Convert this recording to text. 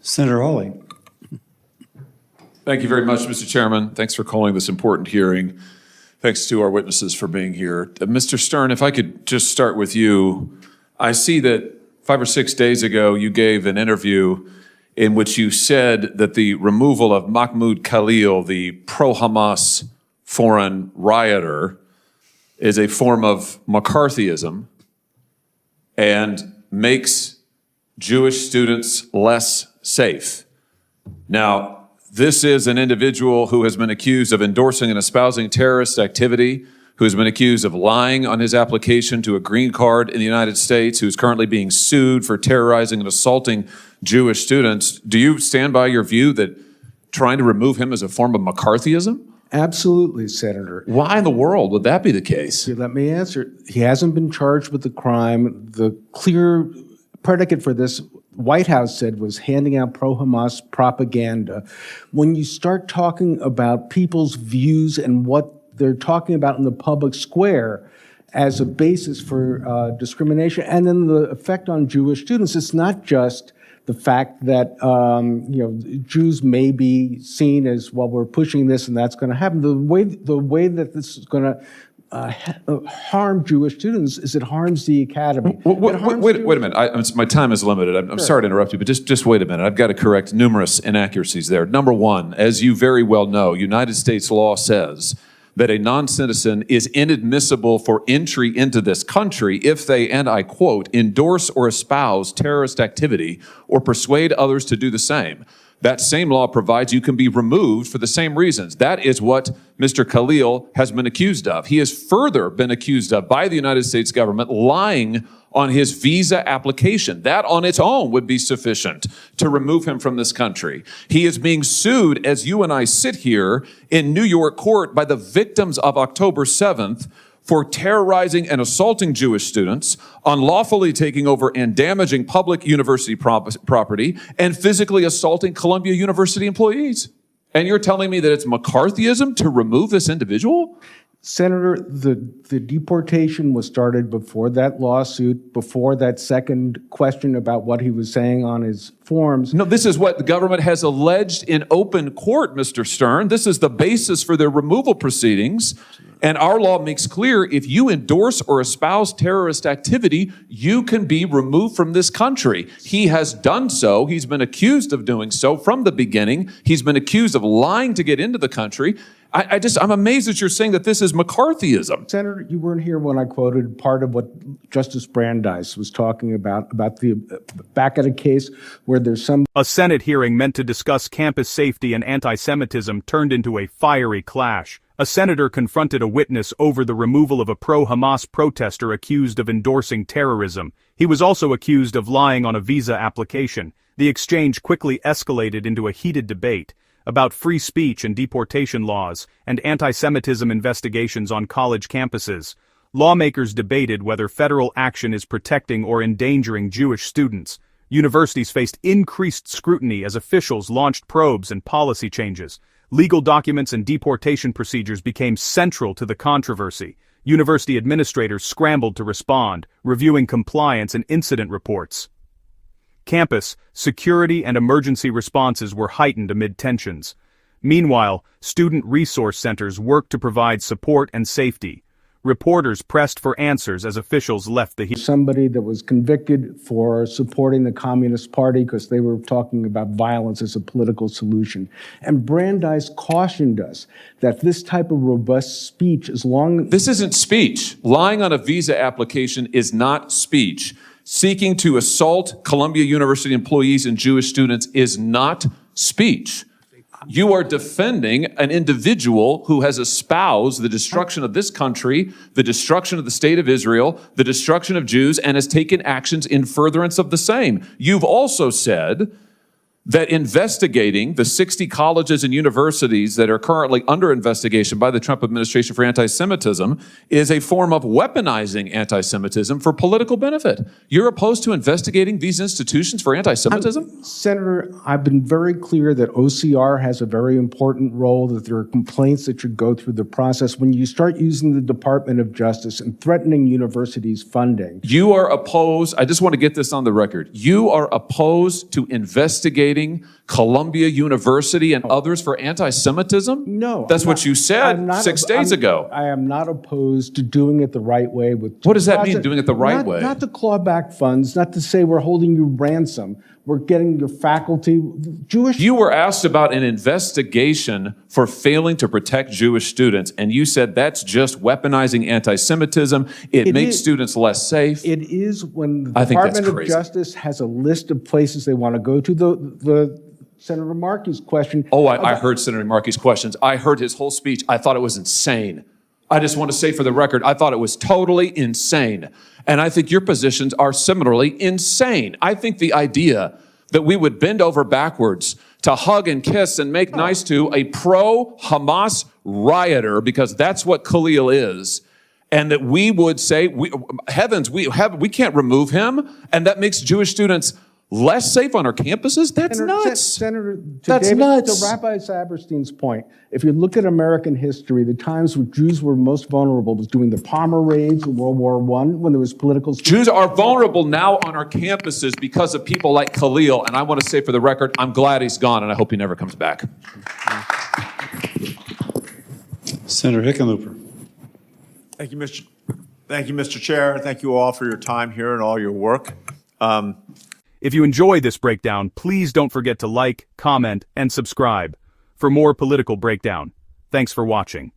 Senator Hawley. Thank you very much, Mr. Chairman. Thanks for calling this important hearing. Thanks to our witnesses for being here. Mr. Stern, if I could just start with you. I see that 5 or 6 days ago you gave an interview in which you said that the removal of Mahmoud Khalil, the pro-Hamas foreign rioter, is a form of McCarthyism and makes Jewish students less safe. Now, this is an individual who has been accused of endorsing and espousing terrorist activity, who has been accused of lying on his application to a green card in the United States, who's currently being sued for terrorizing and assaulting Jewish students. Do you stand by your view that trying to remove him is a form of McCarthyism? Absolutely, Senator. Why in the world would that be the case? Let me answer. He hasn't been charged with the crime. The clear predicate for this, White House said, was handing out pro-Hamas propaganda. When you start talking about people's views and what they're talking about in the public square as a basis for discrimination, and then the effect on Jewish students, it's not just the fact that Jews may be seen as, well, we're pushing this and that's going to happen. The way that this is going to harm Jewish students is it harms the academy. Wait a minute. My time is limited. I'm sorry to interrupt you, but just wait a minute. I've got to correct numerous inaccuracies there. Number one, as you very well know, United States law says that a non-citizen is inadmissible for entry into this country if they, and I quote, endorse or espouse terrorist activity or persuade others to do the same. That same law provides you can be removed for the same reasons. That is what Mr. Khalil has been accused of. He has further been accused of by the United States government lying on his visa application. That on its own would be sufficient to remove him from this country. He is being sued, as you and I sit here in New York court, by the victims of October 7th for terrorizing and assaulting Jewish students, unlawfully taking over and damaging public university property, and physically assaulting Columbia University employees. And you're telling me that it's McCarthyism to remove this individual? Senator, the deportation was started before that lawsuit, before that second question about what he was saying on his forms. No, this is what the government has alleged in open court, Mr. Stern. This is the basis for their removal proceedings. And our law makes clear if you endorse or espouse terrorist activity, you can be removed from this country. He has done so. He's been accused of doing so from the beginning. He's been accused of lying to get into the country. I'm amazed that you're saying that this is McCarthyism. Senator, you weren't here when I quoted part of what Justice Brandeis was talking about the back at a case where there's some... A Senate hearing meant to discuss campus safety and anti-Semitism turned into a fiery clash. A senator confronted a witness over the removal of a pro-Hamas protester accused of endorsing terrorism. He was also accused of lying on a visa application. The exchange quickly escalated into a heated debate about free speech and deportation laws and anti-Semitism investigations on college campuses. Lawmakers debated whether federal action is protecting or endangering Jewish students. Universities faced increased scrutiny as officials launched probes and policy changes. Legal documents and deportation procedures became central to the controversy. University administrators scrambled to respond, reviewing compliance and incident reports. Campus, security and emergency responses were heightened amid tensions. Meanwhile, student resource centers worked to provide support and safety. Reporters pressed for answers as officials left the hearing. Somebody that was convicted for supporting the Communist Party because they were talking about violence as a political solution. And Brandeis cautioned us that this type of robust speech, as long... This isn't speech. Lying on a visa application is not speech. Seeking to assault Columbia University employees and Jewish students is not speech. You are defending an individual who has espoused the destruction of this country, the destruction of the state of Israel, the destruction of Jews, and has taken actions in furtherance of the same. You've also said that investigating the 60 colleges and universities that are currently under investigation by the Trump administration for anti-Semitism is a form of weaponizing anti-Semitism for political benefit. You're opposed to investigating these institutions for anti-Semitism? Senator, I've been very clear that OCR has a very important role, that there are complaints that should go through the process. When you start using the Department of Justice and threatening universities' funding... You are opposed, I just want to get this on the record, you are opposed to investigating investigating Columbia University and others for anti-Semitism? No. That's what you said 6 days ago. I am not opposed to doing it the right way. What does that mean, doing it the right way? Not to claw back funds, not to say we're holding you ransom. We're getting your faculty, Jewish... You were asked about an investigation for failing to protect Jewish students, and you said that's just weaponizing anti-Semitism. It makes students less safe. It is when the I think that's Department of crazy. Justice has a list of places they want to go to. The Senator Markey's question... Oh, I heard Senator Markey's questions. I heard his whole speech. I thought it was insane. I just want to say for the record, I thought it was totally insane. And I think your positions are similarly insane. I think the idea that we would bend over backwards to hug and kiss and make nice to a pro-Hamas rioter, because that's what Khalil is, and that we would say, we can't remove him, and that makes Jewish students less safe on our campuses? That's nuts. Senator, that's nuts. To Rabbi Saberstein's point, if you look at American history, the times where Jews were most vulnerable was during the Palmer raids in World War I, when there was political... Jews are vulnerable now on our campuses because of people like Khalil, and I want to say for the record, I'm glad he's gone, and I hope he never comes back. Senator Hickenlooper. Thank you, Mr. Chair. Thank you all for your time here and all your work. If you enjoy this breakdown, please don't forget to like, comment, and subscribe for more political breakdown. Thanks for watching.